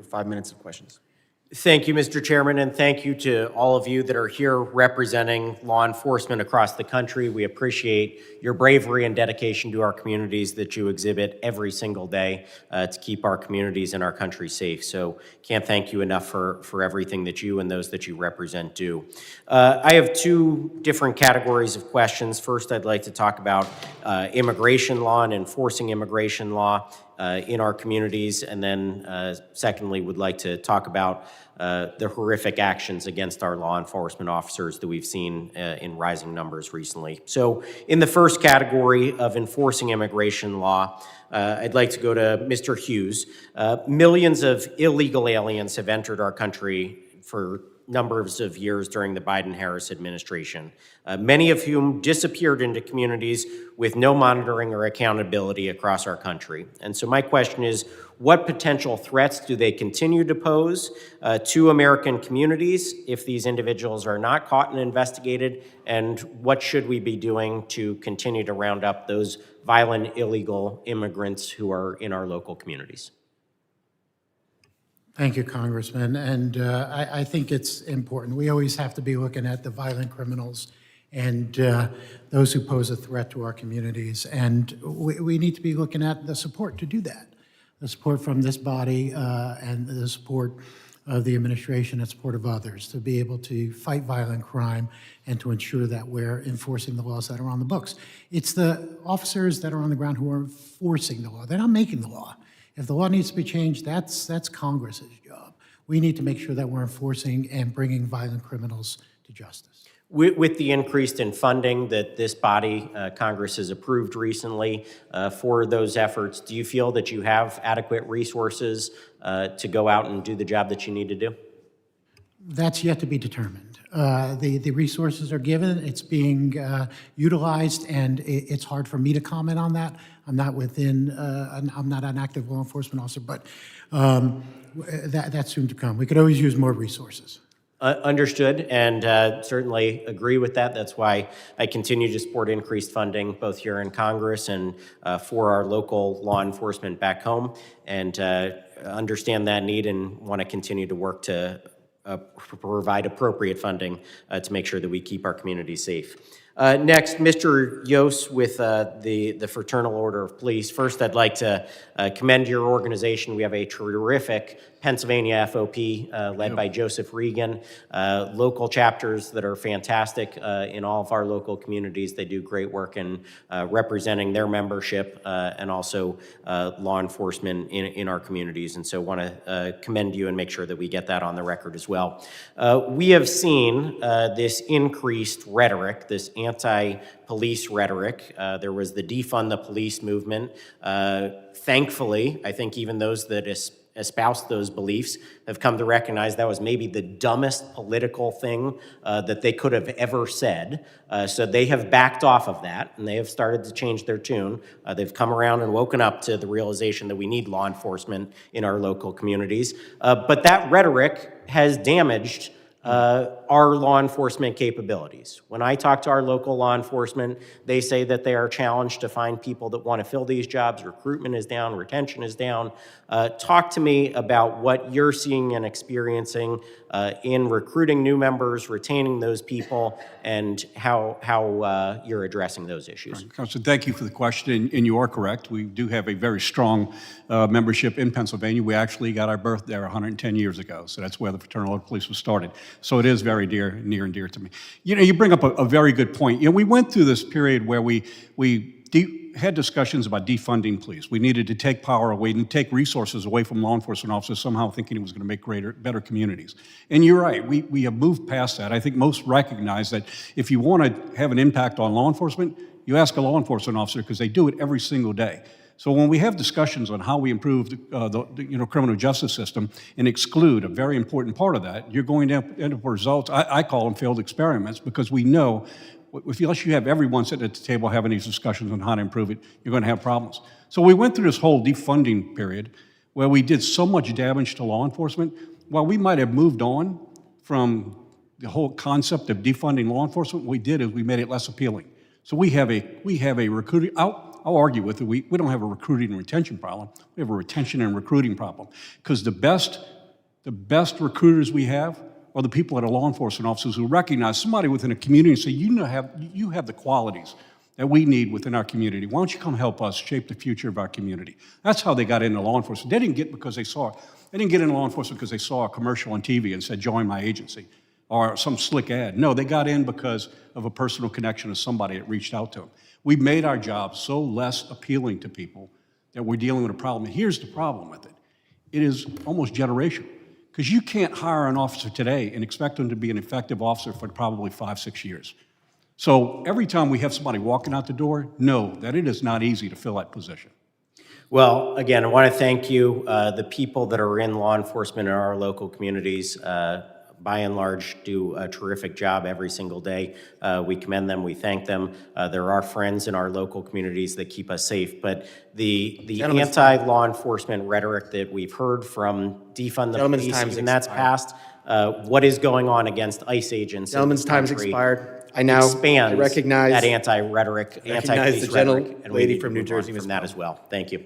5 minutes of questions. Thank you, Mr. Chairman, and thank you to all of you that are here representing law enforcement across the country. We appreciate your bravery and dedication to our communities that you exhibit every single day to keep our communities and our country safe. So can't thank you enough for everything that you and those that you represent do. I have two different categories of questions. First, I'd like to talk about immigration law and enforcing immigration law in our communities, and then secondly, would like to talk about the horrific actions against our law enforcement officers that we've seen in rising numbers recently. So in the first category of enforcing immigration law, I'd like to go to Mr. Hughes. Millions of illegal aliens have entered our country for numbers of years during the Biden-Harris administration, many of whom disappeared into communities with no monitoring or accountability across our country. And so my question is, what potential threats do they continue to pose to American communities if these individuals are not caught and investigated? And what should we be doing to continue to round up those violent illegal immigrants who are in our local communities? Thank you, Congressman. And I think it's important. We always have to be looking at the violent criminals and those who pose a threat to our communities. And we need to be looking at the support to do that. The support from this body and the support of the administration and support of others to be able to fight violent crime and to ensure that we're enforcing the laws that are on the books. It's the officers that are on the ground who are enforcing the law. They're not making the law. If the law needs to be changed, that's Congress's job. We need to make sure that we're enforcing and bringing violent criminals to justice. With the increase in funding that this body, Congress, has approved recently for those efforts, do you feel that you have adequate resources to go out and do the job that you need to do? That's yet to be determined. The resources are given, it's being utilized, and it's hard for me to comment on that. I'm not I'm not an active law enforcement officer, but that's soon to come. We could always use more resources. Understood, and certainly agree with that. That's why I continue to support increased funding both here in Congress and for our local law enforcement back home, and understand that need and want to continue to work to provide appropriate funding to make sure that we keep our communities safe. Next, Mr. Yost with the Fraternal Order of Police. First, I'd like to commend your organization. We have a terrific Pennsylvania FOP led by Joseph Regan, local chapters that are fantastic in all of our local communities. They do great work in representing their membership and also law enforcement in our communities. And so want to commend you and make sure that we get that on the record as well. We have seen this increased rhetoric, this anti-police rhetoric. There was the defund the police movement. Thankfully, I think even those that espouse those beliefs have come to recognize that was maybe the dumbest political thing that they could have ever said. So they have backed off of that, and they have started to change their tune. They've come around and woken up to the realization that we need law enforcement in our local communities. But that rhetoric has damaged our law enforcement capabilities. When I talk to our local law enforcement, they say that they are challenged to find people that want to fill these jobs. Recruitment is down, retention is down. Talk to me about what you're seeing and experiencing in recruiting new members, retaining those people, and how you're addressing those issues. Right. Councilor, thank you for the question, and you are correct. We do have a very strong membership in Pennsylvania. We actually got our birth there 110 years ago, so that's where the Fraternal Order of Police was started. So it is very near and dear to me. You know, you bring up a very good point. You know, we went through this period where we had discussions about defunding police. We needed to take power away and take resources away from law enforcement officers, somehow thinking it was going to make better communities. And you're right, we have moved past that. I think most recognize that if you want to have an impact on law enforcement, you ask a law enforcement officer because they do it every single day. So when we have discussions on how we improve the criminal justice system and exclude a very important part of that, you're going to end up with results. I call them failed experiments, because we know unless you have everyone sitting at the table having these discussions on how to improve it, you're going to have problems. So we went through this whole defunding period where we did so much damage to law enforcement. While we might have moved on from the whole concept of defunding law enforcement, what we did is we made it less appealing. So we have a recruiting. I'll argue with it. We don't have a recruiting and retention problem. We have a retention and recruiting problem, because the best The best recruiters we have are the people that are law enforcement officers who recognize somebody within a community and say, you have the qualities that we need within our community. Why don't you come help us shape the future of our community? That's how they got into law enforcement. They didn't get into law enforcement because they saw a commercial on TV and said, join my agency, or some slick ad. No, they got in because of a personal connection to somebody that reached out to them. We've made our job so less appealing to people that we're dealing with a problem. And here's the problem with it. It is almost generational. Because you can't hire an officer today and expect them to be an effective officer for probably 5-6 years. So every time we have somebody walking out the door, know that it is not easy to fill that position. Well, again, I want to thank you. The people that are in law enforcement in our local communities, by and large, do a terrific job every single day. We commend them, we thank them. There are friends in our local communities that keep us safe, but the anti-law enforcement rhetoric that we've heard from defund the police, and that's past, what is going on against ICE agents in this Time's country expired. I recognize that anti-rhetoric, anti-police the gentle rhetoric, and we lady need from to New move on Jersey, from Ms. that as well. Thank you.